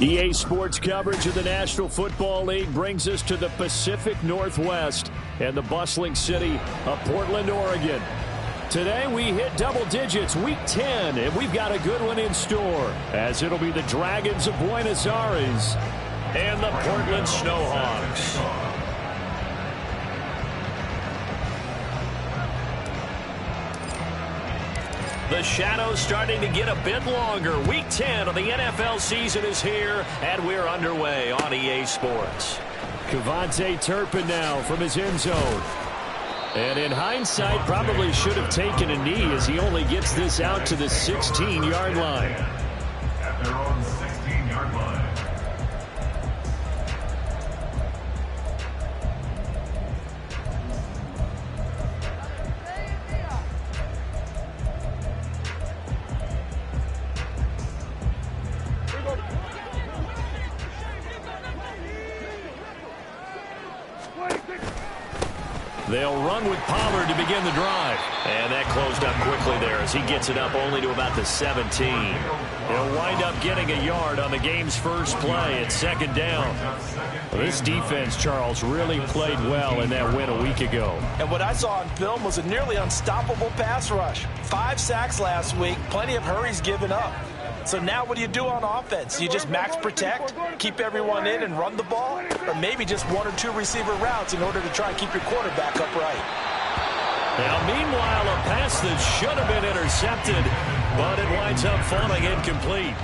EA Sports coverage of the National Football League brings us to the Pacific Northwest and the bustling city of Portland, Oregon. Today we hit double digits, week 10, and we've got a good one in store, as it'll be the Dragons of Buenos Aires and the Portland Snowhawks. The shadow's starting to get a bit longer. Week 10 of the NFL season is here, and we're underway on EA Sports. Cavante Turpin now from his end zone. And in hindsight, probably should have taken a knee as he only gets this out to the 16-yard line. At their own 16-yard line. They'll run with Pollard to begin the drive. And that closed up quickly there as he gets it up only to about the 17. He'll wind up getting a yard on the game's first play at second down. Well, this defense, Charles, really played well in that win a week ago. And what I saw on film was a nearly unstoppable pass rush. 5 sacks last week, plenty of hurries given up. So now what do you do on offense? You just max protect, keep everyone in and run the ball, or maybe just 1 or 2 receiver routes in order to try and keep your quarterback upright. Now, meanwhile, a pass that should have been intercepted, but it winds up falling incomplete.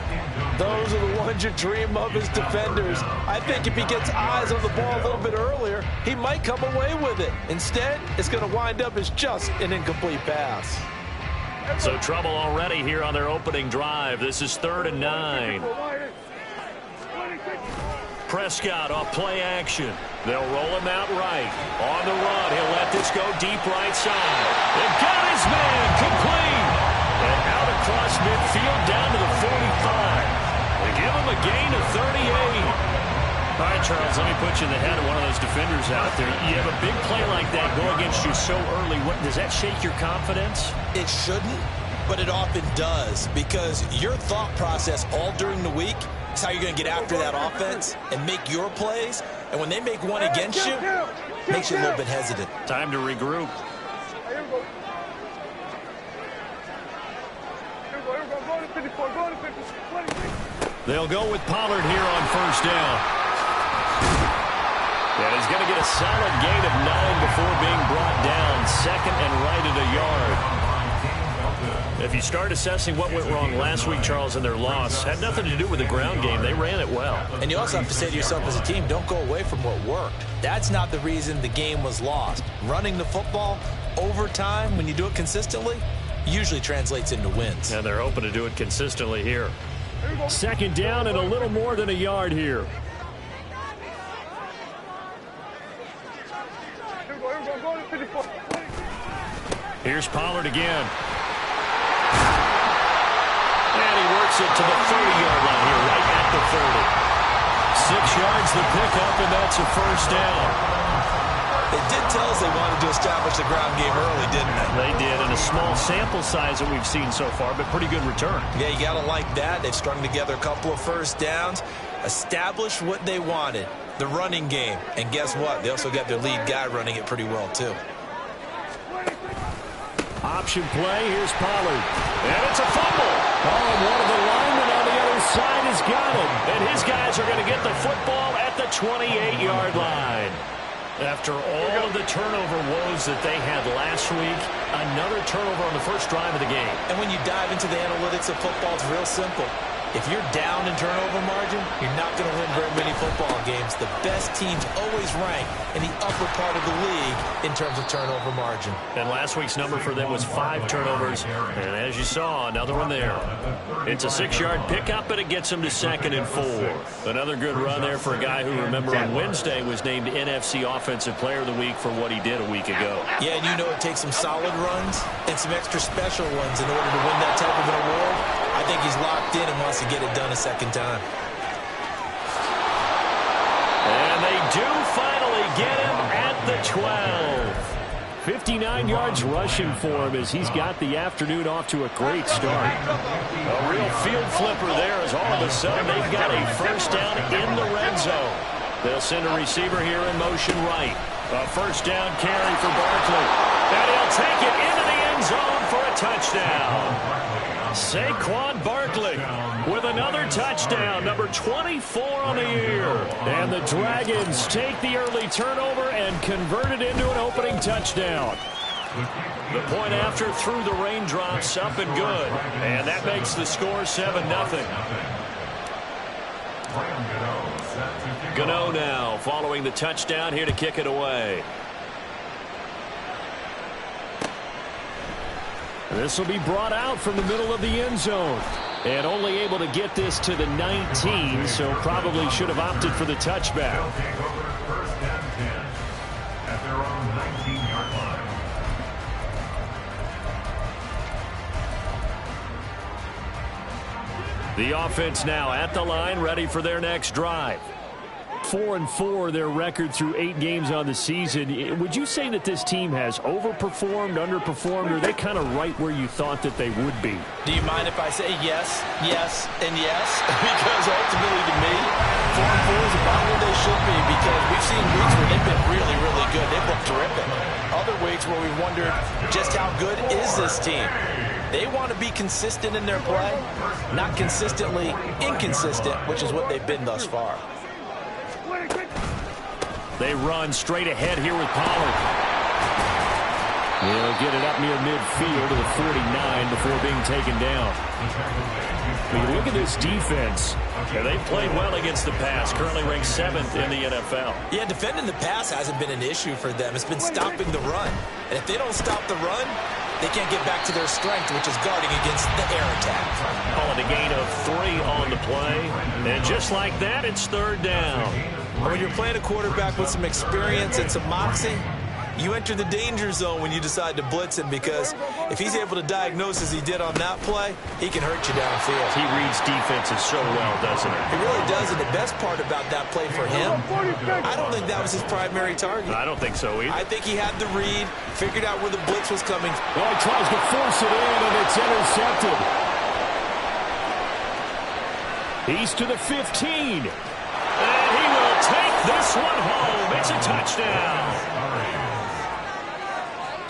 Those are the ones you dream of as defenders. I think if he gets eyes on the ball a little bit earlier, he might come away with it. Instead, it's going to wind up as just an incomplete pass. So trouble already here on their opening drive. This is 3rd and 9. Prescott off play action. They'll roll him out right. On the run, he'll let this go deep right side. And got his man complete. And out across midfield down to the 45. They give him a gain of 38. All right, Charles, let me put you in the head of one of those defenders out there. You have a big play like that go against you so early. Does that shake your confidence? It shouldn't, but it often does, because your thought process all during the week is how you're going to get after that offense and make your plays. And when they make one against you, it makes you a little bit hesitant. Time to regroup. They'll go with Pollard here on first down. And he's going to get a solid gain of 9 before being brought down. Second and right at a yard. If you start assessing what went wrong last week, Charles, in their loss, had nothing to do with the ground game. They ran it well. And you also have to say to yourself as a team, don't go away from what worked. That's not the reason the game was lost. Running the football over time, when you do it consistently, usually translates into wins. And they're hoping to do it consistently here. Second down and a little more than a yard here. Here's Pollard again. And he works it to the 30-yard line here, right at the 30. 6 yards the pickup, and that's a first down. They did tell us they wanted to establish the ground game early, didn't they? They did, and a small sample size that we've seen so far, but pretty good return. Yeah, you got to like that. They've strung together a couple of first downs, established what they wanted, the running game. And guess what? They also got their lead guy running it pretty well, too. Option play, here's Pollard. And it's a fumble. Oh, and one of the linemen on the other side has got him. And his guys are going to get the football at the 28-yard line. After all of the turnover woes that they had last week, another turnover on the first drive of the game. And when you dive into the analytics of football, it's real simple. If you're down in turnover margin, you're not going to win very many football games. The best teams always rank in the upper part of the league in terms of turnover margin. And last week's number for them was 5 turnovers. And as you saw, another one there. It's a 6-yard pickup, but it gets them to 2nd and 4. Another good run there for a guy who, remember, on Wednesday was named NFC Offensive Player of the Week for what he did a week ago. Yeah, and you know it takes some solid runs and some extra special ones in order to win that type of an award. I think he's locked in and wants to get it done a second time. And they do finally get him at the 12. 59 yards rushing for him as he's got the afternoon off to a great start. A real field flipper there as all of a sudden they've got a first down in the red zone. They'll send a receiver here in motion right. A first down carry for Barkley. And he'll take it into the end zone for a touchdown. Saquon Barkley with another touchdown, number 24 on the year. And the Dragons take the early turnover and convert it into an opening touchdown. The point after through the raindrops, up and good. And that makes the score 7-0. Gano now following the touchdown here to kick it away. This will be brought out from the middle of the end zone. And only able to get this to the 19, so probably should have opted for the touchback. First down 10 at their own 19-yard line. The offense now at the line, ready for their next drive. 4-4 their record through 8 games on the season. Would you say that this team has overperformed, underperformed, or are they kind of right where you thought that they would be? Do you mind if I say yes, yes, and yes? Because ultimately to me, 4-4 is about where they should be, because we've seen weeks where they've been really, really good. They've looked terrific. Other weeks where we wondered just how good is this team? They want to be consistent in their play, not consistently inconsistent, which is what they've been thus far. They run straight ahead here with Pollard. He'll get it up near midfield to the 49 before being taken down. When you look at this defense, they've played well against the pass, currently ranked 7th in the NFL. Yeah, defending the pass hasn't been an issue for them. It's been stopping the run. And if they don't stop the run, they can't get back to their strength, which is guarding against the air attack. Call it a gain of 3 on the play. And just like that, it's third down. When you're playing a quarterback with some experience and some moxie, you enter the danger zone when you decide to blitz him, because if he's able to diagnose as he did on that play, he can hurt you downfield. He reads defenses so well, doesn't he? He really does, and the best part about that play for him, I don't think that was his primary target. I don't think so either. I think he had the read, figured out where the blitz was coming. Well, he tries to force it in, and it's intercepted. He's to the 15. And he will take this one home. It's a touchdown.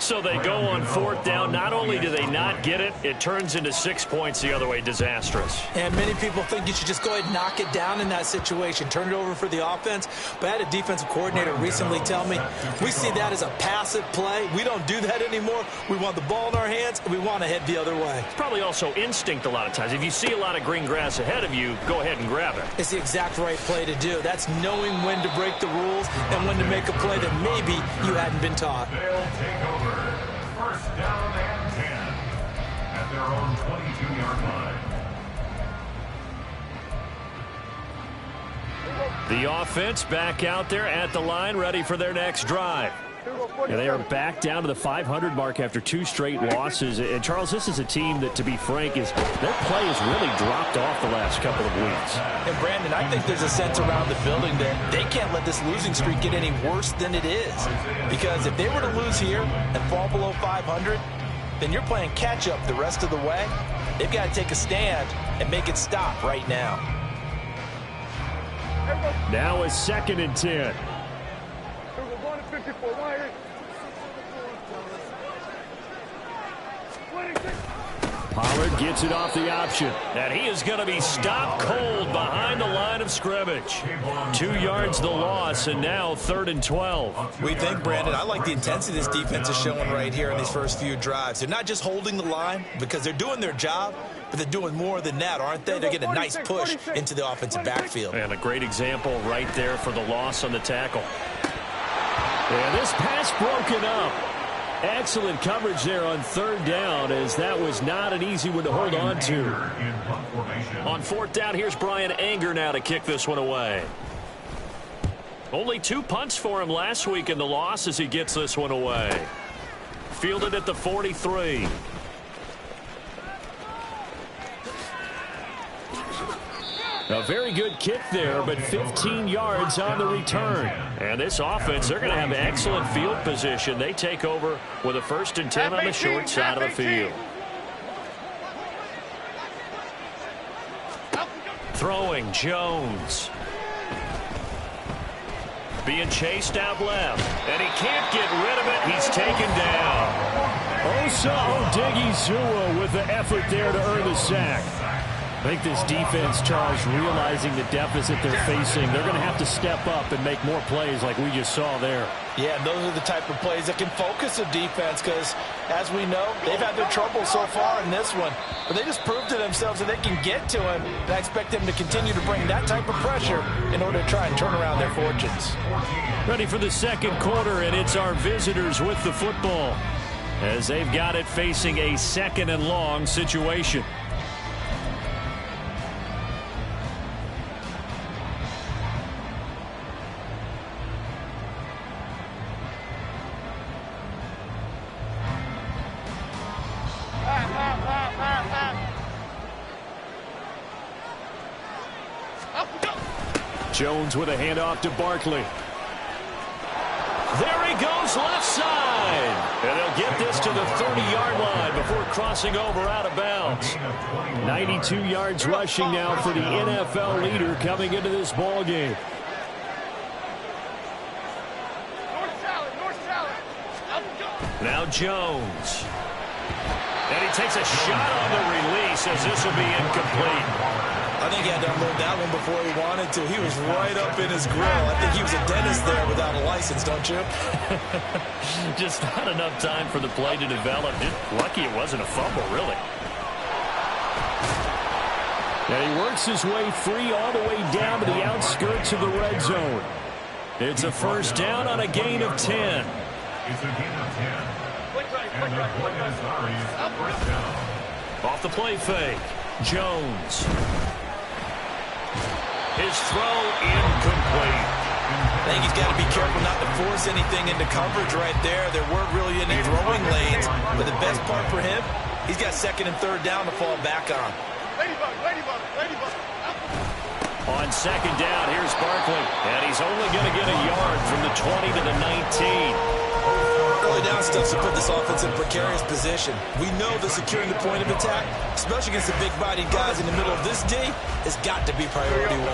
So they go on fourth down. Not only do they not get it, it turns into 6 points the other way. Disastrous. And many people think you should just go ahead and knock it down in that situation. Turn it over for the offense. But I had a defensive coordinator recently tell me, we see that as a passive play. We don't do that anymore. We want the ball in our hands, and we want to head the other way. It's probably also instinct a lot of times. If you see a lot of green grass ahead of you, go ahead and grab it. It's the exact right play to do. That's knowing when to break the rules and when to make a play that maybe you hadn't been taught. They'll take over. First down and 10 at their own 22-yard line. The offense back out there at the line, ready for their next drive. And they are back down to the 500 mark after 2 straight losses. And, Charles, this is a team that, to be frank, their play has really dropped off the last couple of weeks. And, Brandon, I think there's a sense around the building that they can't let this losing streak get any worse than it is. Because if they were to lose here and fall below 500, then you're playing catch-up the rest of the way. They've got to take a stand and make it stop right now. Now it's 2nd and 10. Pollard gets it off the option. And he is going to be stopped cold behind the line of scrimmage. 2 yards the loss, and now 3rd and 12. We think, Brandon, I like the intensity this defense is showing right here in these first few drives. They're not just holding the line because they're doing their job, but they're doing more than that, aren't they? They're getting a nice push into the offensive backfield. And a great example right there for the loss on the tackle. And this pass broken up. Excellent coverage there on 3rd down, as that was not an easy one to hold on to. On 4th down, here's Brian Anger now to kick this one away. Only 2 punts for him last week in the loss as he gets this one away. Fielded at the 43. A very good kick there, but 15 yards on the return. And this offense, they're going to have excellent field position. They take over with a 1st and 10 on the short side of the field. Throwing, Jones. Being chased out left, and he can't get rid of it. He's taken down. Osa Odighizuwa with the effort there to earn the sack. I think this defense, Charles, realizing the deficit they're facing, they're going to have to step up and make more plays like we just saw there. Yeah, those are the type of plays that can focus a defense because, as we know, they've had their trouble so far in this one. But they just proved to themselves that they can get to him. And I expect them to continue to bring that type of pressure in order to try and turn around their fortunes. Ready for the second quarter, and it's our visitors with the football as they've got it facing a 2nd and long situation. Jones with a handoff to Barkley. There he goes left side. And they'll get this to the 30-yard line before crossing over out of bounds. 92 yards rushing now for the NFL leader coming into this ball game. Now Jones. And he takes a shot on the release as this will be incomplete. I think he had to unload that one before he wanted to. He was right up in his grill. I think he was a dentist there without a license, don't you? Just not enough time for the play to develop. Just lucky it wasn't a fumble, really. And he works his way free all the way down to the outskirts of the red zone. It's a 1st down on a gain of 10. It's a gain of 10. And the play is first down. Off the play fake. Jones. His throw incomplete. I think he's got to be careful not to force anything into coverage right there. There weren't really any throwing lanes. But the best part for him, he's got 2nd and 3rd down to fall back on. On 2nd down, here's Barkley. And he's only going to get a yard from the 20 to the 19. Early down stuff to put this offense in a precarious position. We know that securing the point of attack, especially against the big-bodied guys in the middle of this D, has got to be priority 1.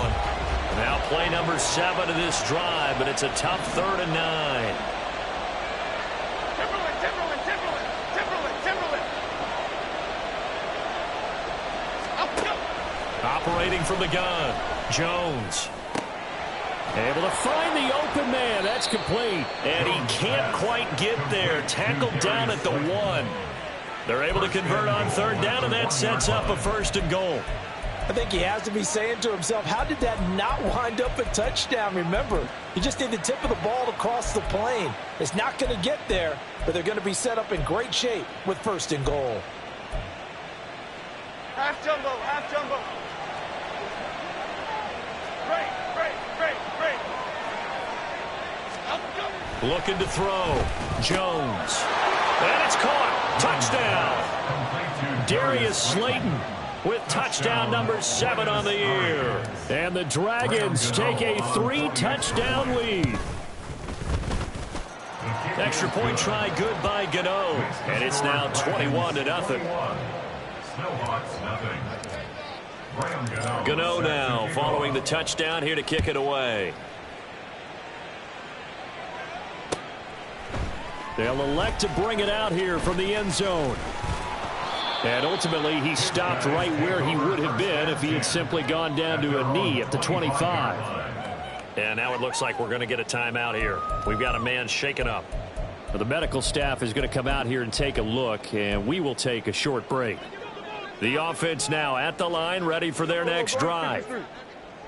Now play number 7 of this drive, but it's a tough 3rd and 9. Operating from the gun, Jones. Able to find the open man. That's complete. And he can't quite get there. Tackled down at the 1. They're able to convert on 3rd down, and that sets up a 1st and goal. I think he has to be saying to himself, how did that not wind up a touchdown? Remember, he just did the tip of the ball to cross the plane. It's not going to get there, but they're going to be set up in great shape with 1st and goal. Half jumbo, half jumbo. Great. Looking to throw. Jones. And it's caught. Touchdown. Darius Slayton with touchdown number 7 on the year. And the Dragons take a 3-touchdown lead. Extra point try good by Gano. And it's now 21-0. Snowhawks, nothing. Gano now following the touchdown here to kick it away. They'll elect to bring it out here from the end zone. And ultimately, he stopped right where he would have been if he had simply gone down to a knee at the 25. And now it looks like we're going to get a timeout here. We've got a man shaken up. Well, the medical staff is going to come out here and take a look, and we will take a short break. The offense now at the line, ready for their next drive.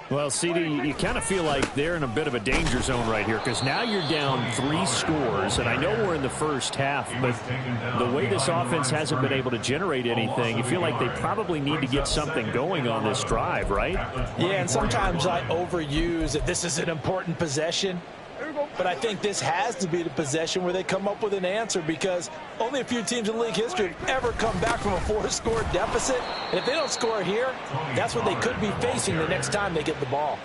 Well, CD, you kind of feel like they're in a bit of a danger zone right here because now you're down 3 scores, and I know we're in the first half, but the way this offense hasn't been able to generate anything, you feel like they probably need to get something going on this drive, right? Yeah, and sometimes I overuse that this is an important possession. But I think this has to be the possession where they come up with an answer, because only a few teams in league history have ever come back from a 4-score deficit. And if they don't score here, that's what they could be facing the next time they get the ball.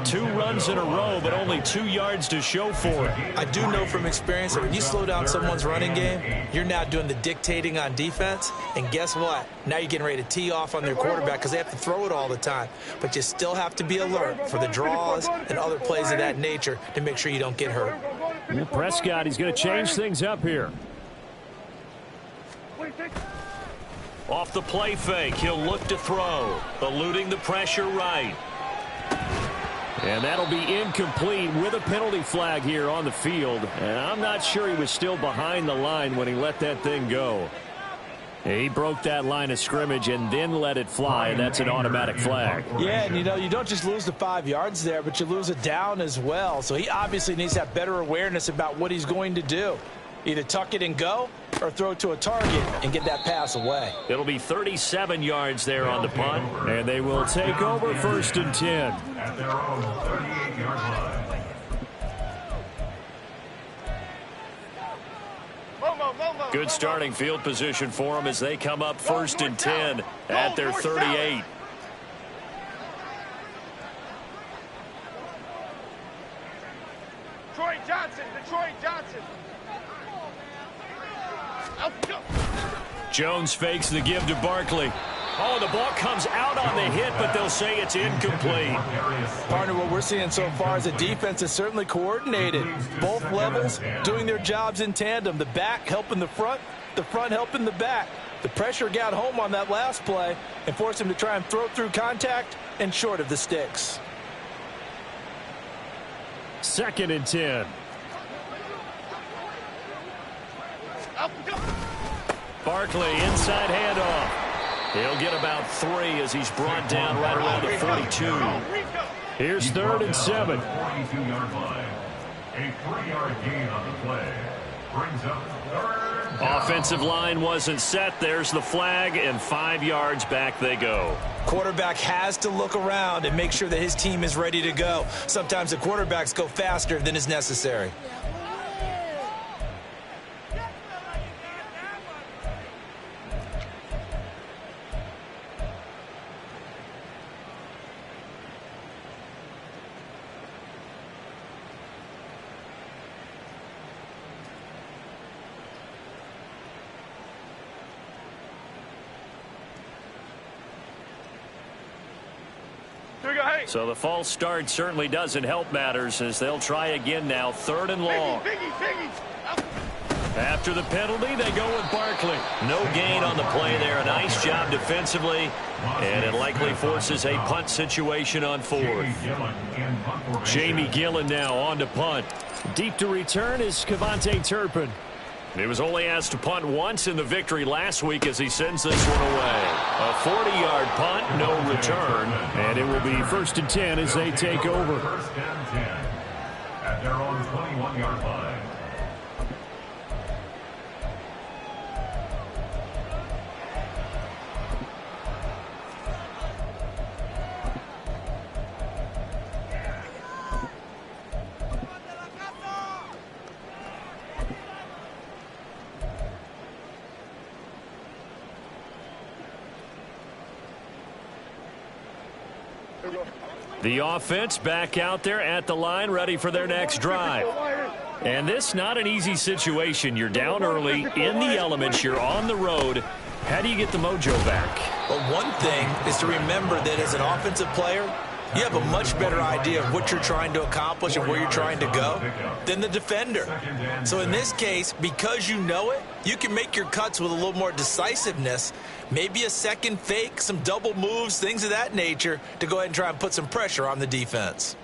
2 runs in a row, but only 2 yards to show for it. I do know from experience that when you slow down someone's running game, you're now doing the dictating on defense. And guess what? Now you're getting ready to tee off on their quarterback because they have to throw it all the time. But you still have to be alert for the draws and other plays of that nature to make sure you don't get hurt. And Prescott, he's going to change things up here. Off the play fake, he'll look to throw, eluding the pressure right. And that'll be incomplete with a penalty flag here on the field. And I'm not sure he was still behind the line when he let that thing go. He broke that line of scrimmage and then let it fly, and that's an automatic flag. Yeah, and you don't just lose the 5 yards there, but you lose it down as well. So he obviously needs to have better awareness about what he's going to do. Either tuck it and go or throw it to a target and get that pass away. It'll be 37 yards there on the punt, and they will take over 1st and 10. At their own 38-yard line. Good starting field position for them as they come up 1st and 10 at their 38. Detroit Johnson. Jones fakes the give to Barkley. Oh, the ball comes out on the hit, but they'll say it's incomplete. Partner, what we're seeing so far is the defense is certainly coordinated. Both levels doing their jobs in tandem. The back helping the front helping the back. The pressure got home on that last play and forced him to try and throw through contact and short of the sticks. 2nd and 10. Barkley, inside handoff. He'll get about 3 as he's brought down right around the 42. Here's 3rd and 7. 42-yard line. A 3-yard gain on the play. Brings up 3rd down. Offensive line wasn't set. There's the flag, and 5 yards back they go. Quarterback has to look around and make sure that his team is ready to go. Sometimes the quarterbacks go faster than is necessary. So the false start certainly doesn't help matters as they'll try again now, 3rd and long. After the penalty, they go with Barkley. No gain on the play there. A nice job defensively, and it likely forces a punt situation on 4th. Jamie Gillen now on to punt. Deep to return is Kevontae Turpin. He was only asked to punt once in the victory last week as he sends this one away. A 40-yard punt, no return, and it will be 1st and 10 as they take over. 1st and 10 at their own 21-yard line. The offense back out there at the line, ready for their next drive. And this not an easy situation. You're down early, in the elements, you're on the road. How do you get the mojo back? But one thing is to remember that as an offensive player, you have a much better idea of what you're trying to accomplish and where you're trying to go than the defender. So in this case, because you know it, you can make your cuts with a little more decisiveness. Maybe a second fake, some double moves, things of that nature to go ahead and try and put some pressure on the defense.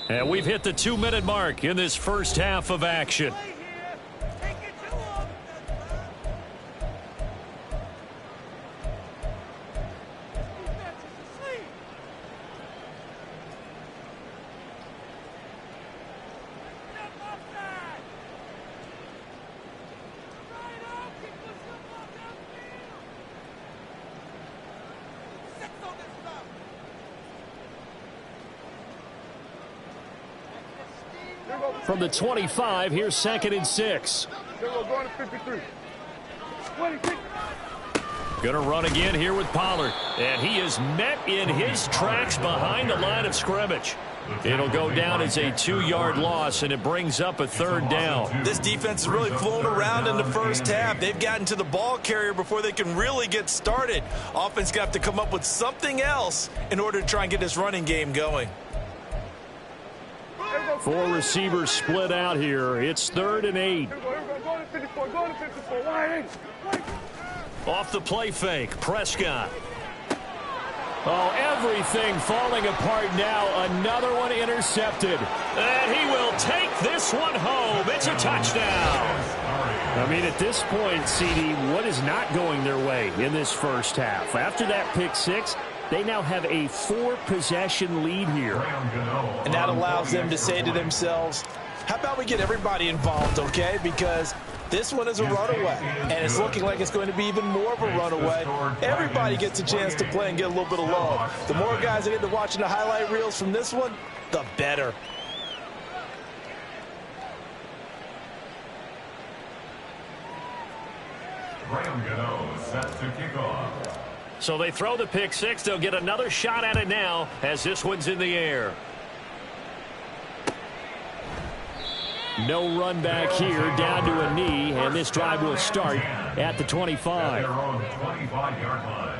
And we've hit the 2-minute mark in this first half of action. from the 25. Here's 2nd and 6. Going to 53. 26. Going to run again here with Pollard. And he is met in his tracks behind the line of scrimmage. It'll go down as a 2-yard loss, and it brings up a 3rd down. This defense is really flown around in the first half. They've gotten to the ball carrier before they can really get started. Offense got to come up with something else in order to try and get this running game going. 4 receivers split out here. It's 3rd and 8. Going to 54. Going to 54. Wide. Off the play fake, Prescott. Oh, everything falling apart now. Another one intercepted. And he will take this one home. It's a touchdown. I mean, at this point, CD, what is not going their way in this first half? After that pick 6, they now have a 4-possession lead here. And that allows them to say to themselves, how about we get everybody involved, okay? Because this one is a runaway, and it's looking like it's going to be even more of a runaway. Everybody gets a chance to play and get a little bit of love. The more guys that get to watching the highlight reels from this one, the better. Set to kick off. So they throw the pick 6. They'll get another shot at it now as this one's in the air. No run back here, down to a knee, and this drive will start at the 25. Their own 25-yard line.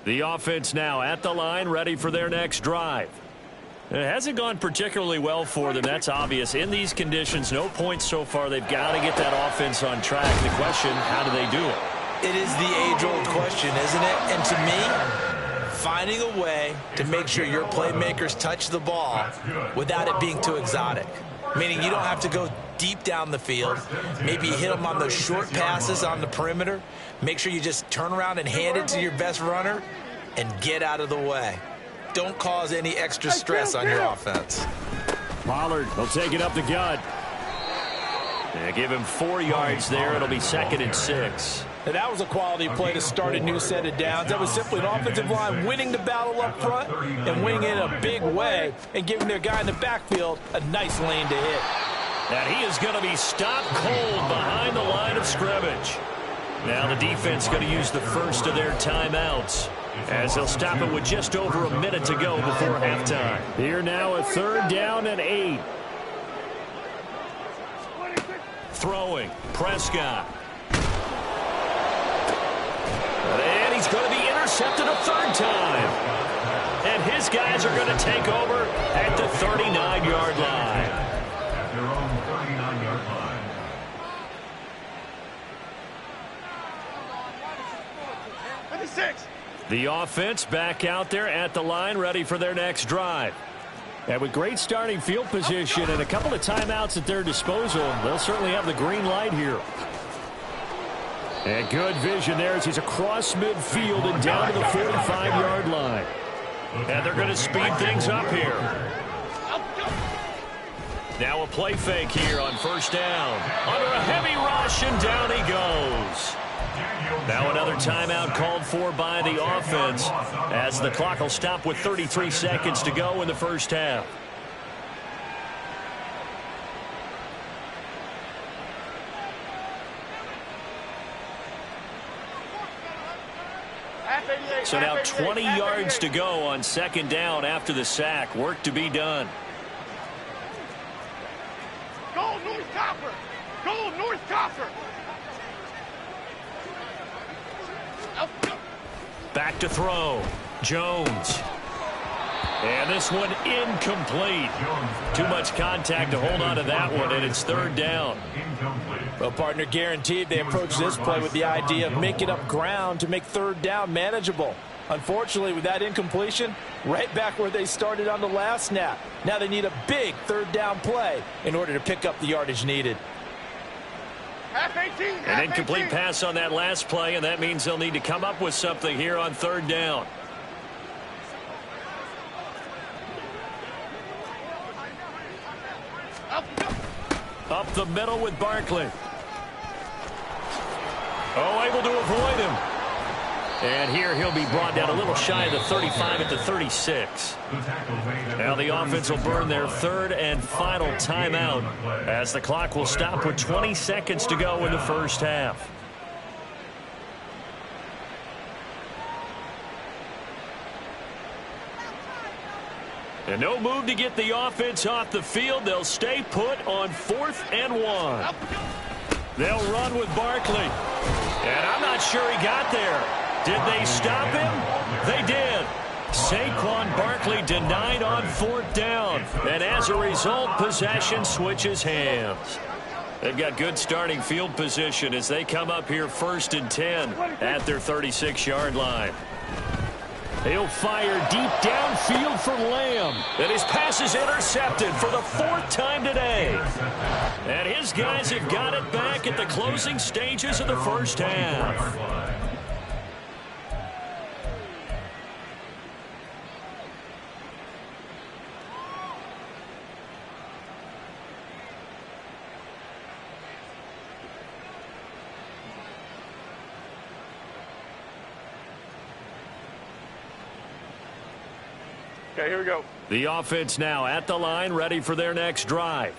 The offense now at the line, ready for their next drive. It hasn't gone particularly well for them. That's obvious. In these conditions, no points so far. They've got to get that offense on track. The question, how do they do it? It is the age-old question, isn't it? And to me, finding a way to make sure your playmakers touch the ball without it being too exotic. Meaning you don't have to go deep down the field. Maybe you hit them on those short passes on the perimeter. Make sure you just turn around and hand it to your best runner and get out of the way. Don't cause any extra stress on your offense. Pollard will take it up the gut. They give him 4 yards there. It'll be 2nd and 6. And that was a quality play to start a new set of downs. That was simply an offensive line winning the battle up front and winning it in a big way and giving their guy in the backfield a nice lane to hit. And he is going to be stopped cold behind the line of scrimmage. Now the defense going to use the first of their timeouts as they'll stop it with just over a minute to go before halftime. Here now a 3rd down and 8. Throwing, Prescott. And he's going to be intercepted a 3rd time. And his guys are going to take over at the 39-yard line. At their own 39-yard line. The offense back out there at the line, ready for their next drive. And with great starting field position and a couple of timeouts at their disposal, they'll certainly have the green light here. And good vision there as he's across midfield and down to the 45-yard line. And they're going to speed things up here. Now a play fake here on 1st down. Under a heavy rush, and down he goes. Now another timeout called for by the offense as the clock will stop with 33 seconds to go in the first half. So now 20 yards to go on 2nd down after the sack. Work to be done. Go North Copper! Go North Copper! Back to throw. Jones. And this one incomplete. Too much contact to hold on to that one, and it's 3rd down. Well, partner, guaranteed they approach this play with the idea of making up ground to make 3rd down manageable. Unfortunately, with that incompletion, right back where they started on the last snap. Now they need a big third down play in order to pick up the yardage needed. An incomplete pass on that last play, and that means they'll need to come up with something here on third down. Up the middle with Barkley. Oh, able to avoid him. And here he'll be brought down a little shy of the 35 at the 36. Now the offense will burn their third and final timeout as the clock will stop with 20 seconds to go in the first half. And no move to get the offense off the field. They'll stay put on 4th and 1. They'll run with Barkley. And I'm not sure he got there. Did they stop him? They did. Saquon Barkley denied on 4th down. And as a result, possession switches hands. They've got good starting field position as they come up here 1st and 10 at their 36-yard line. He'll fire deep downfield for Lamb. And his pass is intercepted for the 4th time today. And his guys have got it back at the closing stages of the first half. Okay, here we go. The offense now at the line, ready for their next drive.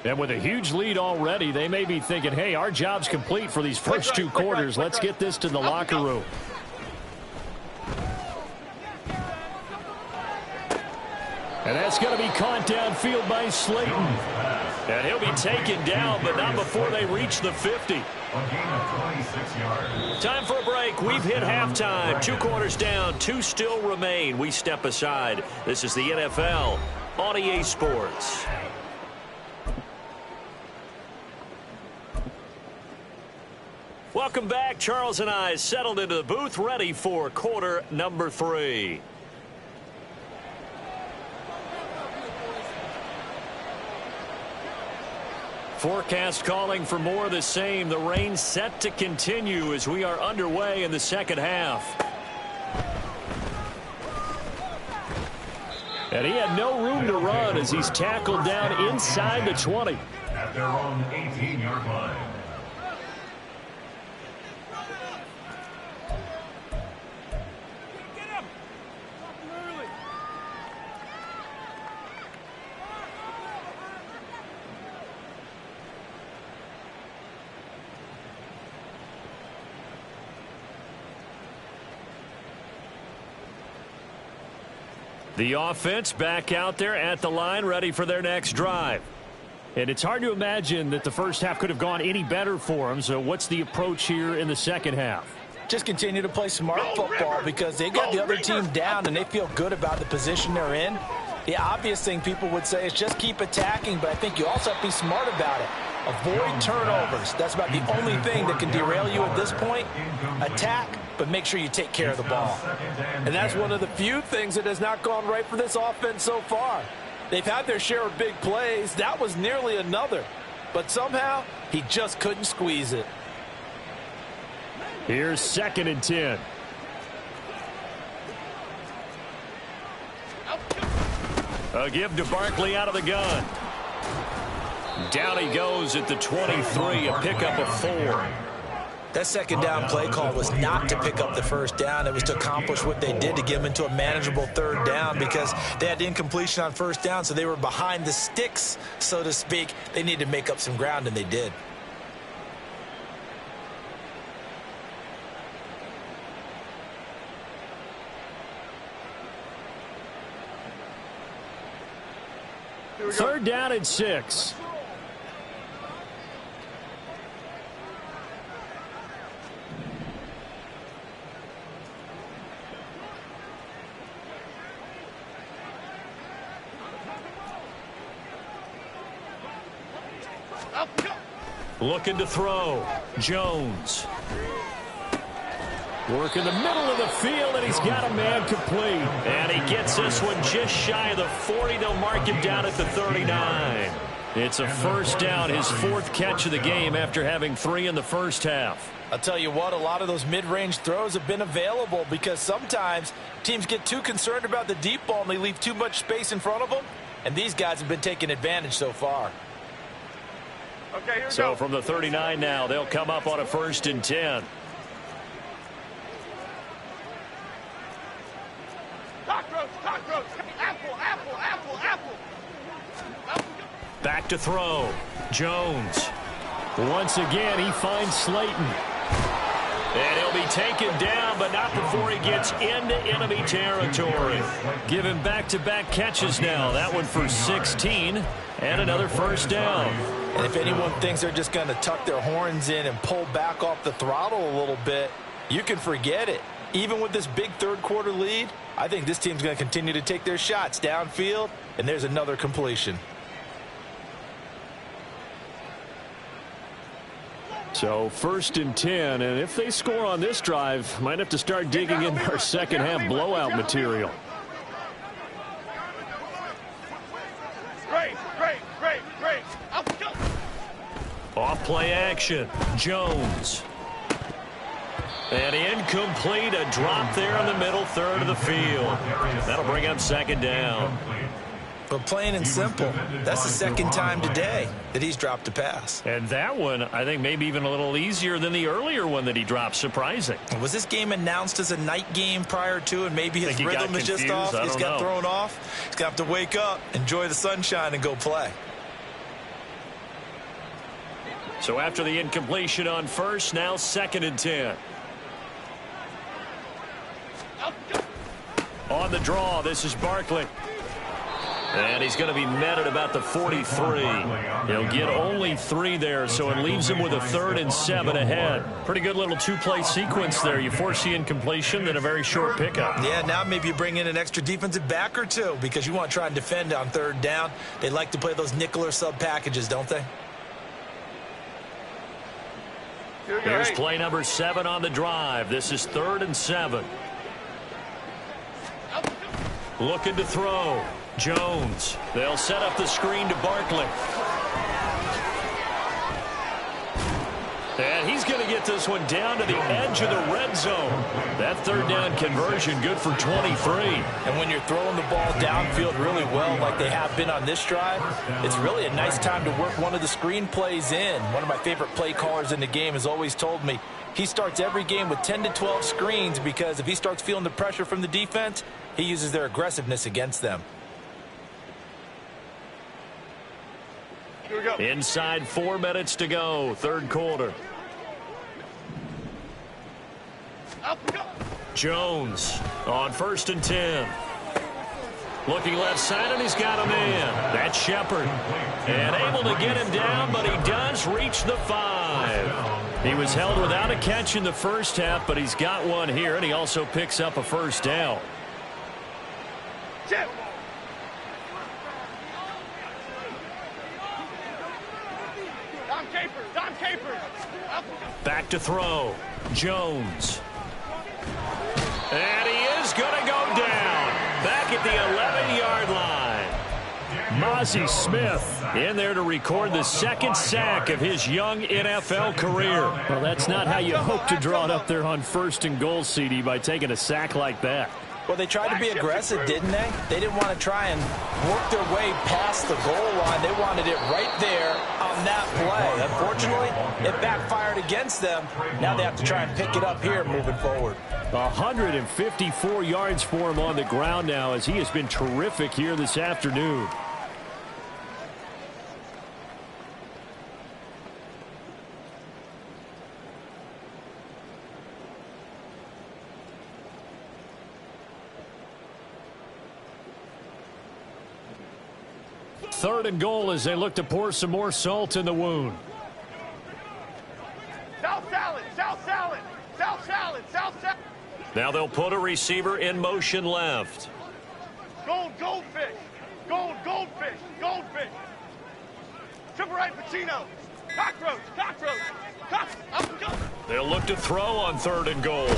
And with a huge lead already, they may be thinking, hey, our job's complete for these first 2 quarters. Let's get this to the locker room. And that's going to be caught downfield by Slayton. And he'll be taken down, but not before they reach the 50. Time for a break. We've hit halftime. 2 quarters down, 2 still remain. We step aside. This is the NFL on EA Sports. Welcome back. Charles and I settled into the booth, ready for quarter number 3. Forecast calling for more of the same. The rain set to continue as we are underway in the second half. And he had no room to run as he's tackled down inside the 20. At their own 18-yard line. The offense back out there at the line, ready for their next drive. And it's hard to imagine that the first half could have gone any better for them. So what's the approach here in the second half? Just continue to play smart football because they got the other team down and they feel good about the position they're in. The obvious thing people would say is just keep attacking, but I think you also have to be smart about it. Avoid turnovers. That's about the only thing that can derail you at this point. Attack, but make sure you take care of the ball. And that's one of the few things that has not gone right for this offense so far. They've had their share of big plays. That was nearly another. But somehow, he just couldn't squeeze it. Here's 2nd and 10. A give to Barkley out of the gun. Down he goes at the 23, a pickup of 4. That second down play call was not to pick up the first down. It was to accomplish what they did to get them into a manageable third down because they had incompletion on first down, so they were behind the sticks, so to speak. They needed to make up some ground, and they did. Third down and 6. Looking to throw. Jones. Work in the middle of the field, and he's got a man complete. And he gets this one just shy of the 40. They'll mark him down at the 39. It's a first down, his fourth catch of the game after having 3 in the first half. I'll tell you what, a lot of those mid-range throws have been available because sometimes teams get too concerned about the deep ball and they leave too much space in front of them, and these guys have been taking advantage so far. Okay, here we So go. from the 39 now, they'll come up on a 1st and 10. Cockroach, cockroach. Apple, apple, apple, apple. Back to throw. Jones. Once again, he finds Slayton. And he'll be taken down, but not before he gets into enemy territory. Give him back-to-back catches now. That one for 16 and another first down. And if anyone thinks they're just going to tuck their horns in and pull back off the throttle a little bit, you can forget it. Even with this big third-quarter lead, I think this team's going to continue to take their shots downfield, and there's another completion. So 1st and 10, and if they score on this drive, might have to start digging in our second half blowout material. Great, great, great, great. Up, go. Off play action. Jones. And incomplete, a drop there in the middle third of the field. That'll bring up 2nd down. But plain and simple, that's the second time today that he's dropped a pass. And that one, I think, maybe even a little easier than the earlier one that he dropped. Surprising. Was this game announced as a night game prior to, and maybe his rhythm is just off? I He's don't got know. thrown off. He's got to have to wake up, enjoy the sunshine, and go play. So after the incompletion on 1st, now 2nd and 10. On the draw, this is Barkley. And he's going to be met at about the 43. He'll get only 3 there, so it leaves him with a 3rd and 7 ahead. Pretty good little 2-play sequence there. You force the incompletion, then a very short pickup. Yeah, now maybe you bring in an extra defensive back or two because you want to try and defend on 3rd down. They like to play those nickel or sub packages, don't they? Here's play number 7 on the drive. This is 3rd and 7. Looking to throw. Jones. They'll set up the screen to Barkley. And he's going to get this one down to the edge of the red zone. That 3rd down conversion good for 23. And when you're throwing the ball downfield really well like they have been on this drive, it's really a nice time to work one of the screen plays in. One of my favorite play callers in the game has always told me he starts every game with 10 to 12 screens because if he starts feeling the pressure from the defense, he uses their aggressiveness against them. Here we go. Inside 4 minutes to go, 3rd quarter. Up, go. Jones on 1st and 10. Looking left side, and he's got a man. That's Shepard. And able to get him down, but he does reach the 5. He was held without a catch in the first half, but he's got one here, and he also picks up a 1st down. Chip. Dom Capers, Dom Capers. Up, go. Back to throw. Jones. And he is going to go down. Back at the 11-yard line. Mozzie Smith in there to record the 2nd sack of his young NFL career. Well, that's not how you hope to draw it up there on 1st and goal, CD, by taking a sack like that. Well, they tried to be aggressive, didn't they? They didn't want to try and work their way past the goal line. They wanted it right there on that play. Unfortunately, it backfired against them. Now they have to try and pick it up here moving forward. 154 yards for him on the ground now as he has been terrific here this afternoon. Third and goal as they look to pour some more salt in the wound. South salad, south salad, south salad, south salad. Now they'll put a receiver in motion left. Goldfish, goldfish, goldfish. Triple right Pacino. Cockroach, cockroach, up, go. They'll look to throw on 3rd and goal.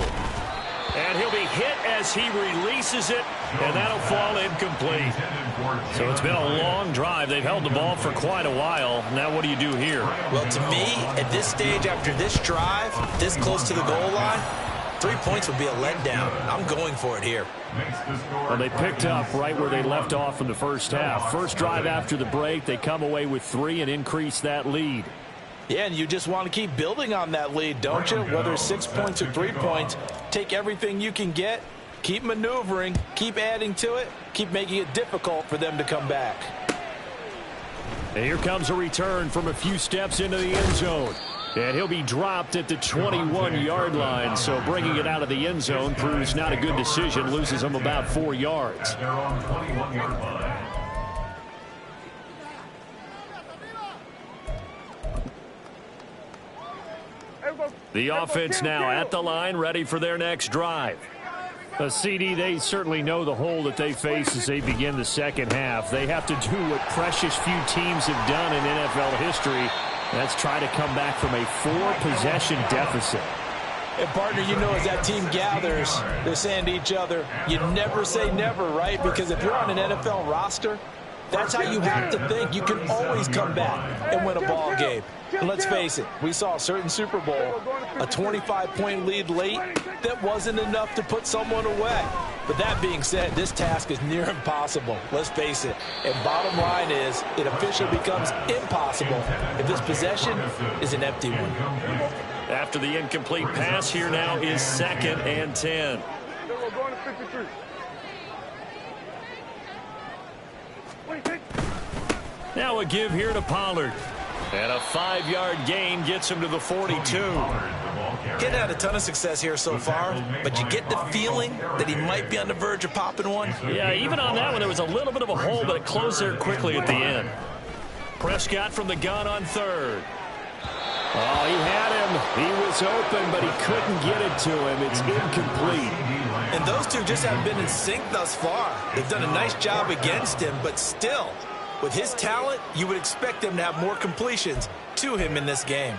And he'll be hit as he releases it, and that'll fall incomplete. So it's been a long drive. They've held the ball for quite a while. Now what do you do here? Well, to me, at this stage, after this drive, this close to the goal line, 3 points would be a letdown. I'm going for it here. Well, they picked up right where they left off in the first half. First drive after the break, they come away with 3 and increase that lead. Yeah, and you just want to keep building on that lead, don't you? Whether it's 6 points or 3 points, take everything you can get, keep maneuvering, keep adding to it, keep making it difficult for them to come back. And here comes a return from a few steps into the end zone. And he'll be dropped at the 21-yard line, so bringing it out of the end zone proves not a good decision, loses him about 4 yards. At their own 21-yard line. The offense now at the line, ready for their next drive. CD, they certainly know the hole that they face as they begin the second half. They have to do what precious few teams have done in NFL history. That's try to come back from a 4-possession deficit. And, partner, you know, as that team gathers, they're saying to each other, you never say never, right? Because if you're on an NFL roster, that's how you have to think. You can always come back and win a ball game. And let's face it, we saw a certain Super Bowl, a 25-point lead late that wasn't enough to put someone away. But that being said, this task is near impossible. Let's face it. And bottom line is, it officially becomes impossible if this possession is an empty one. After the incomplete pass, here now is 2nd and 10. We're going to 53. Now a give here to Pollard. And a 5-yard gain gets him to the 42. He's had a ton of success here so far, but you get the feeling that he might be on the verge of popping one. Yeah, even on that one, there was a little bit of a hole, but it closed there quickly at the end. Prescott from the gun on 3rd. Oh, he had him. He was open, but he couldn't get it to him. It's incomplete. And those two just haven't been in sync thus far. They've done a nice job against him, but still, with his talent, you would expect them to have more completions to him in this game.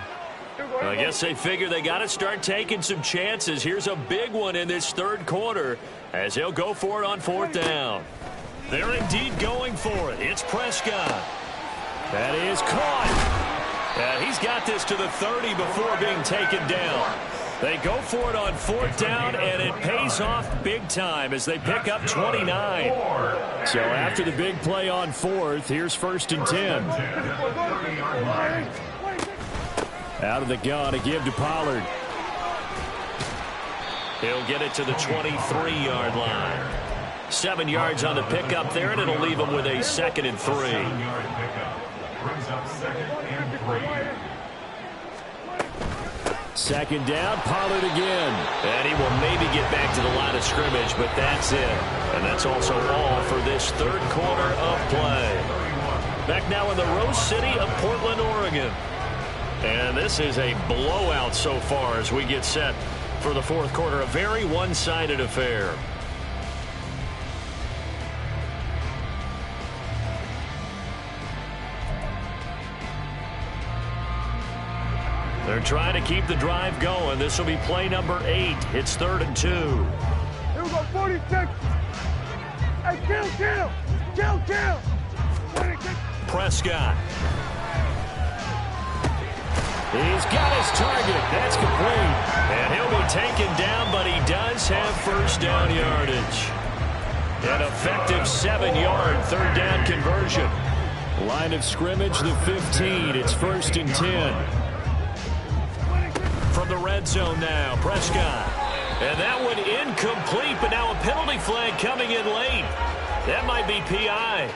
I guess they figure they got to start taking some chances. Here's a big one in this 3rd quarter as they'll go for it on 4th down. They're indeed going for it. It's Prescott. That is caught. He's got this to the 30 before being taken down. They go for it on 4th down, and it pays off big time as they pick up 29. So after the big play on 4th, here's 1st and 10. Out of the gun, a give to Pollard. He'll get it to the 23-yard line. 7 yards on the pickup there, and it'll leave him with a 2nd and 3. Brings up 2nd and 3. 2nd down, Pollard again. And he will maybe get back to the line of scrimmage, but that's it. And that's also all for this 3rd quarter of play. Back now in the Rose City of Portland, Oregon. And this is a blowout so far as we get set for the 4th quarter. A very one-sided affair. They're trying to keep the drive going. This will be play number 8. It's 3rd and 2. Here we go, 46. Hey, kill. 26. Prescott. He's got his target. That's complete. And he'll be taken down, but he does have 1st down yardage. An effective 7-yard 3rd down conversion. Line of scrimmage, the 15. It's 1st and 10. From the red zone now, Prescott. And that one incomplete, but now a penalty flag coming in late. That might be PI.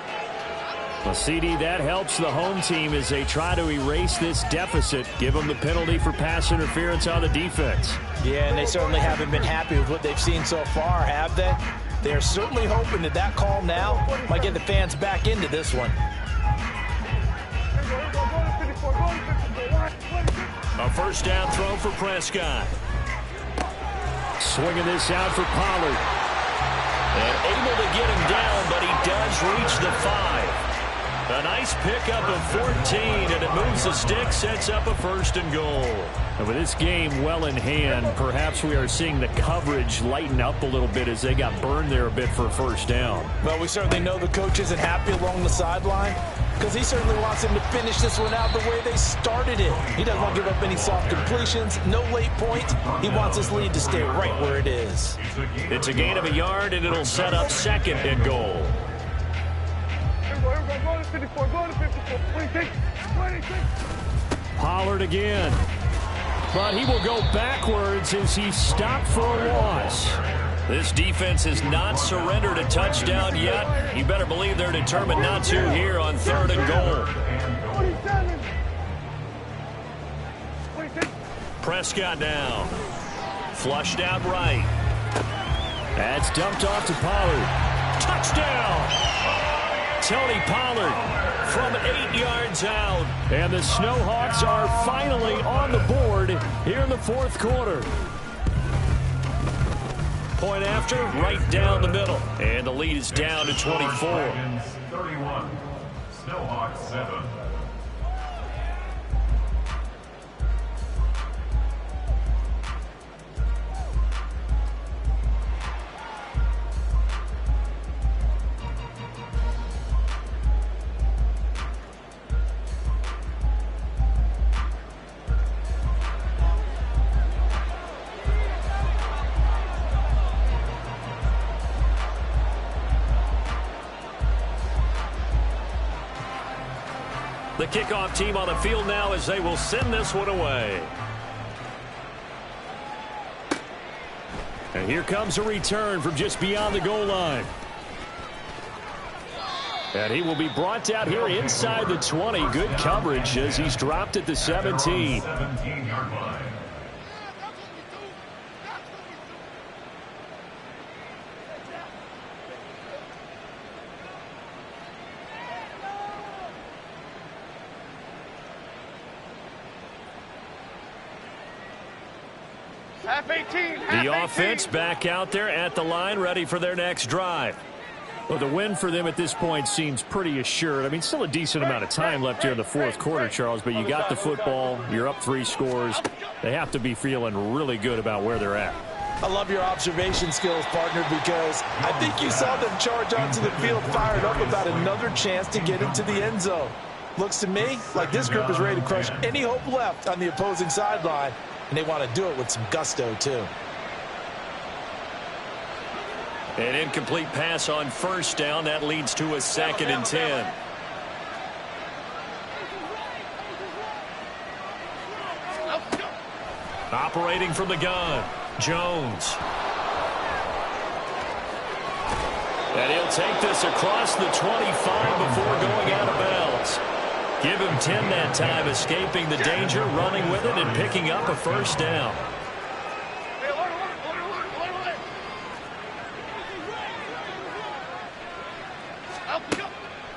Well, CD, that helps the home team as they try to erase this deficit. Give them the penalty for pass interference on the defense. Yeah, and they certainly haven't been happy with what they've seen so far, have they? They're certainly hoping that that call now might get the fans back into this one. A 1st down throw for Prescott. Swinging this out for Pollard. And able to get him down, but he does reach the 5. A nice pickup of 14, and it moves the stick, sets up a 1st and goal. And with this game well in hand, perhaps we are seeing the coverage lighten up a little bit as they got burned there a bit for a 1st down. Well, we certainly know the coach isn't happy along the sideline because he certainly wants them to finish this one out the way they started it. He doesn't want to give up any soft completions, no late points. He wants his lead to stay right where it is. It's a gain of a yard, and it'll set up 2nd and goal. Pollard again. But he will go backwards as he's stopped for a loss. This defense has not surrendered a touchdown yet. You better believe they're determined not to here on 3rd and goal. Prescott now. Flushed out right. That's dumped off to Pollard. Touchdown! Tony Pollard from 8 yards out. And the Snowhawks are finally on the board here in the 4th quarter. Point after, right down the middle. And the lead is down to 24. 31. Snowhawks 7. The kickoff team on the field now as they will send this one away. And here comes a return from just beyond the goal line. And he will be brought down here inside the 20. Good coverage as he's dropped at the 17. 17-yard line. Half 18. The offense back out there at the line, ready for their next drive. Well, the win for them at this point seems pretty assured. I mean, still a decent amount of time left here in the 4th quarter, Charles, but you got the football. You're up 3 scores. They have to be feeling really good about where they're at. I love your observation skills, partner, because I think you saw them charge onto the field fired up about another chance to get into the end zone. Looks to me like this group is ready to crush any hope left on the opposing sideline, and they want to do it with some gusto, too. An incomplete pass on 1st down. That leads to a 2nd and 10. Operating from the gun, Jones. And he'll take this across the 25 before going out of bounds. Give him 10 that time, escaping the danger, running with it, and picking up a 1st down.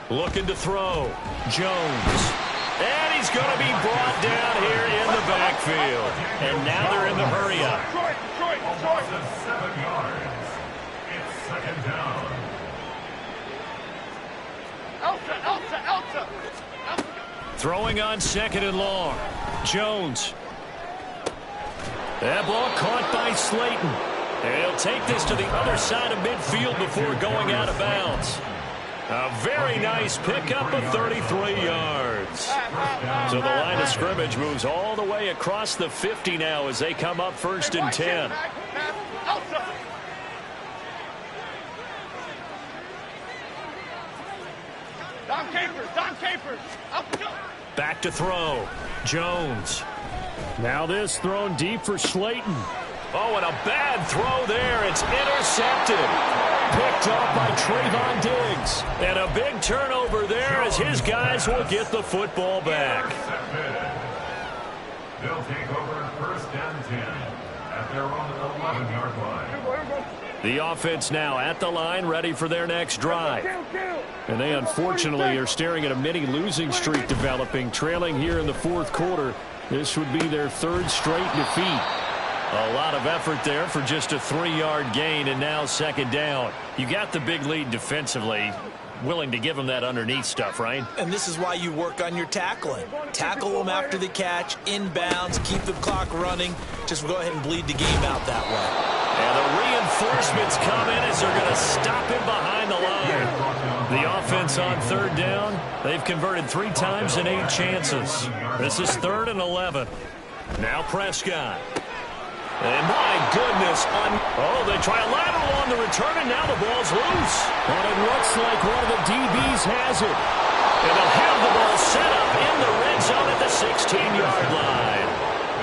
Looking to throw. Jones. And he's going to be brought down here in the backfield. And now they're in the hurry-up. Almost 7 yards. It's 2nd down. Elsa. Throwing on 2nd and long. Jones. That ball caught by Slayton. And he'll take this to the other side of midfield before going out of bounds. A very nice pickup of 33 yards. So the line of scrimmage moves all the way across the 50 now as they come up 1st and 10. Don Capers. Back to throw. Jones. Now this thrown deep for Slayton. Oh, and a bad throw there. It's intercepted. Picked off by Trayvon Diggs. And a big turnover there as his guys will get the football back. They'll take over 1st and 10 at their own 11-yard line. The offense now at the line, ready for their next drive. And they unfortunately are staring at a mini losing streak developing, trailing here in the 4th quarter. This would be their 3rd straight defeat. A lot of effort there for just a 3-yard gain, and now 2nd down. You got the big lead defensively. willing to give him that underneath stuff, right? And this is why you work on your tackling. Tackle them after the catch, inbounds, keep the clock running. Just go ahead and bleed the game out that way. And the reinforcements come in as they're going to stop him behind the line. The offense on third down, they've converted 3 times in 8 chances. This is 3rd and 11. Now Prescott. And my goodness, they try a lateral on the return, and now the ball's loose. And it looks like one of the DBs has it. And they'll have the ball set up in the red zone at the 16-yard line.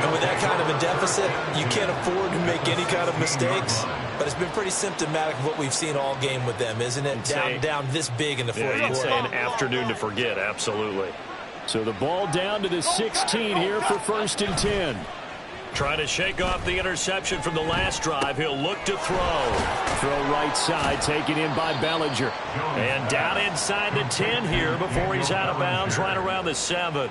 And with that kind of a deficit, you can't afford to make any kind of mistakes. But it's been pretty symptomatic of what we've seen all game with them, isn't it? Down this big in the fourth quarter. You'd say an afternoon to forget, absolutely. So the ball down to the 16 here for 1st and 10. Trying to shake off the interception from the last drive. He'll look to throw. Throw right side, taken in by Bellinger. And down inside the 10 here before he's out of bounds right around the 7.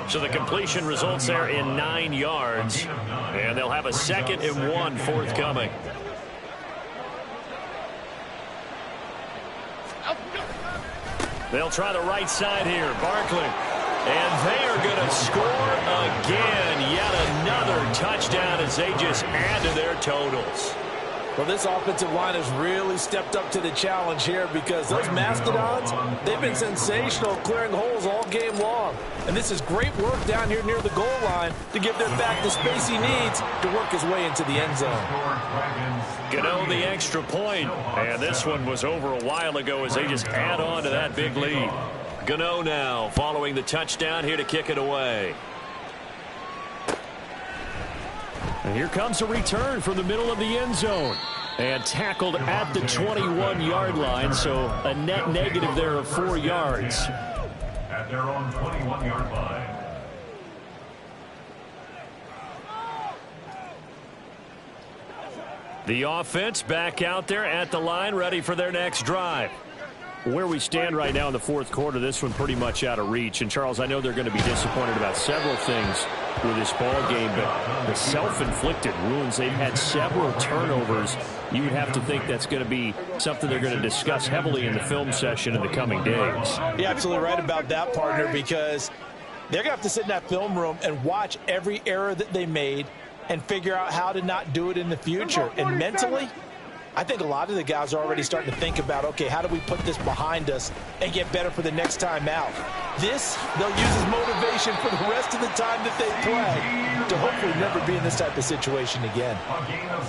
So the completion results there in 9 yards. And they'll have a 2nd and 1 forthcoming. They'll try the right side here. Barkley. And they are going to score again. Yet another touchdown as they just add to their totals. Well, this offensive line has really stepped up to the challenge here because those Mastodons, they've been sensational clearing holes all game long. And this is great work down here near the goal line to give their back the space he needs to work his way into the end zone. Gano the extra point. And this one was over a while ago as they just add on to that big lead. Gano now following the touchdown here to kick it away. And here comes a return from the middle of the end zone. And tackled at the 21-yard line, so a net negative there of 4 yards. At their own 21-yard line. The offense back out there at the line, ready for their next drive. Where we stand right now in the fourth quarter, this one pretty much out of reach. And, Charles, I know they're going to be disappointed about several things with this ball game, but the self-inflicted wounds, they've had several turnovers. You would have to think that's going to be something they're going to discuss heavily in the film session in the coming days. You're absolutely right about that, partner, because they're going to have to sit in that film room and watch every error that they made and figure out how to not do it in the future. And mentally, I think a lot of the guys are already starting to think about, okay, how do we put this behind us and get better for the next time out? This, they'll use as motivation for the rest of the time that they play to hopefully never be in this type of situation again.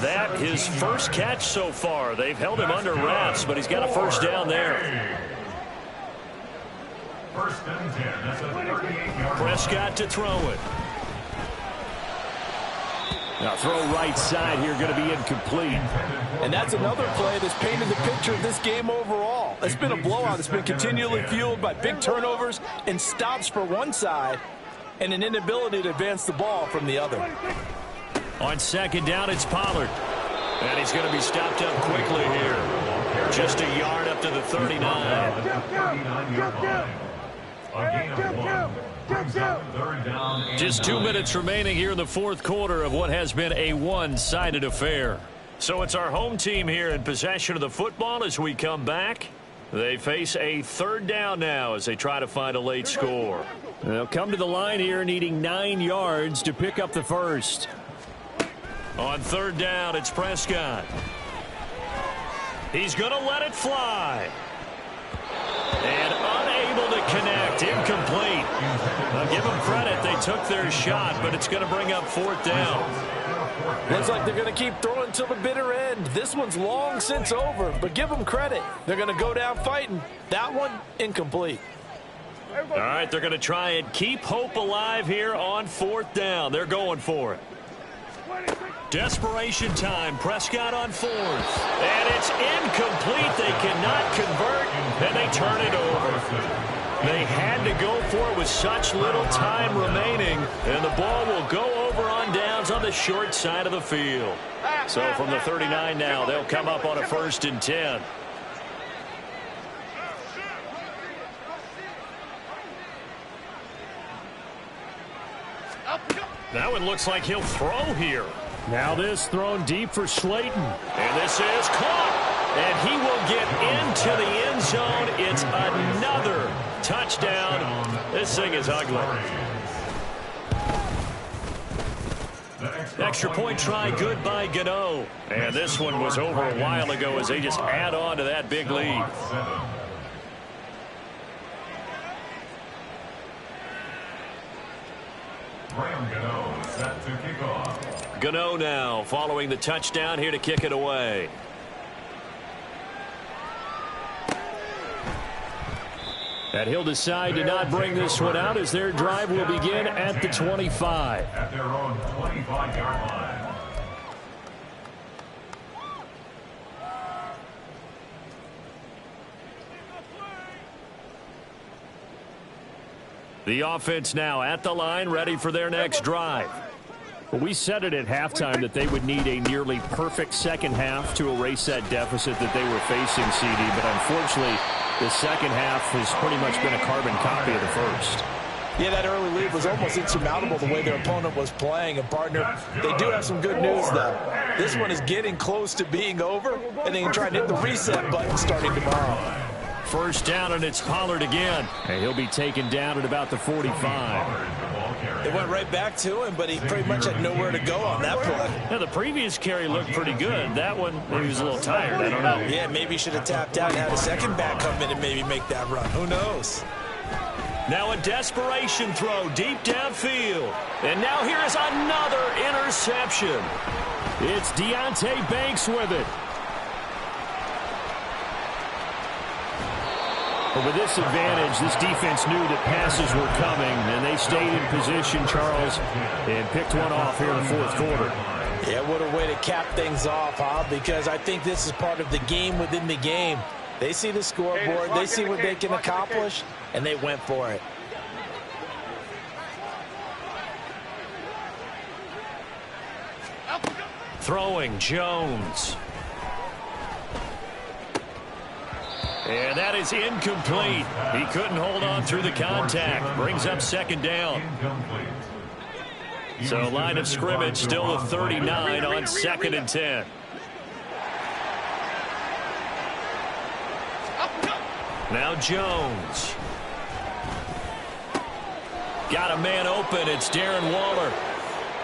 That his first catch so far. They've held him under wraps, but he's got a first down there. 1st and 10. That's a 38-yard. Prescott to throw it. Now throw right side here, going to be incomplete. And that's another play that's painted the picture of this game overall. It's been a blowout. It's been continually fueled by big turnovers and stops for one side and an inability to advance the ball from the other. On 2nd down, it's Pollard. And he's going to be stopped up quickly here. Just a yard up to the 39. Just 2 minutes remaining here in the fourth quarter of what has been a one-sided affair. So it's our home team here in possession of the football as we come back. They face a 3rd down now as they try to find a late score. They'll come to the line here needing 9 yards to pick up the first. On 3rd down, it's Prescott. He's going to let it fly. And unable to connect. Incomplete. I'll give them credit. They took their shot, but it's going to bring up 4th down. Looks like they're going to keep throwing until the bitter end. This one's long since over, but give them credit. They're going to go down fighting. That one, incomplete. All right, they're going to try and keep hope alive here on 4th down. They're going for it. Desperation time. Prescott on 4th. And it's incomplete. They cannot convert, and they turn it over. They had to go for it with such little time remaining, and the ball will go over on downs on the short side of the field. So from the 39 now, they'll come up on a 1st and 10. That one looks like he'll throw here. Now this thrown deep for Slayton. And this is caught. And he will get into the end zone. It's another touchdown. This thing is ugly. Extra point try good by Gano. And this one was over a while ago as they just add on to that big lead. Gano set to kick off. Gano now following the touchdown here to kick it away. And he'll decide to not bring this one out as their drive will begin at the 25. At their own 25-yard line. The offense now at the line, ready for their next drive. Well, we said it at halftime that they would need a nearly perfect second half to erase that deficit that they were facing, CD. But unfortunately, the second half has pretty much been a carbon copy of the first. Yeah, that early lead was almost insurmountable the way their opponent was playing. And, partner, they do have some good news, though. This one is getting close to being over, and they can try and hit the reset button starting tomorrow. First down, and it's Pollard again. And he'll be taken down at about the 45. It went right back to him, but he pretty much had nowhere to go on that play. Yeah, the previous carry looked pretty good. That one, maybe he was a little tired. I don't know. Yeah, maybe he should have tapped out and had a second back come in and maybe make that run. Who knows? Now a desperation throw deep downfield. And now here is another interception. It's Deonte Banks with it. But with this advantage, this defense knew that passes were coming, and they stayed in position, Charles, and picked one off here in the fourth quarter. Yeah, what a way to cap things off, huh? Because I think this is part of the game within the game. They see the scoreboard, they see what they can accomplish, and they went for it. Throwing Jones. And that is incomplete. He couldn't hold on through the contact. Brings up second down. So line of scrimmage still a 39 on 2nd and 10. Now Jones. Got a man open. It's Darren Waller.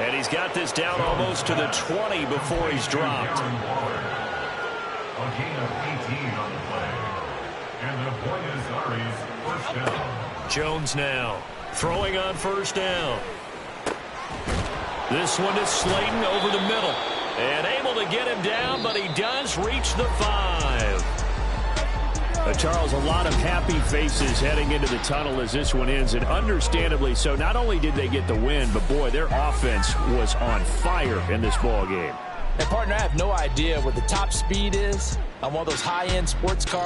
And he's got this down almost to the 20 before he's dropped. A gain of 18 on the play. And the Buenos Aires first down. Jones now throwing on first down. This one is Slayton over the middle. And able to get him down, but he does reach the 5. Charles, a lot of happy faces heading into the tunnel as this one ends, and understandably so. Not only did they get the win, but, boy, their offense was on fire in this ball game. And, partner, I have no idea what the top speed is on one of those high-end sports cars.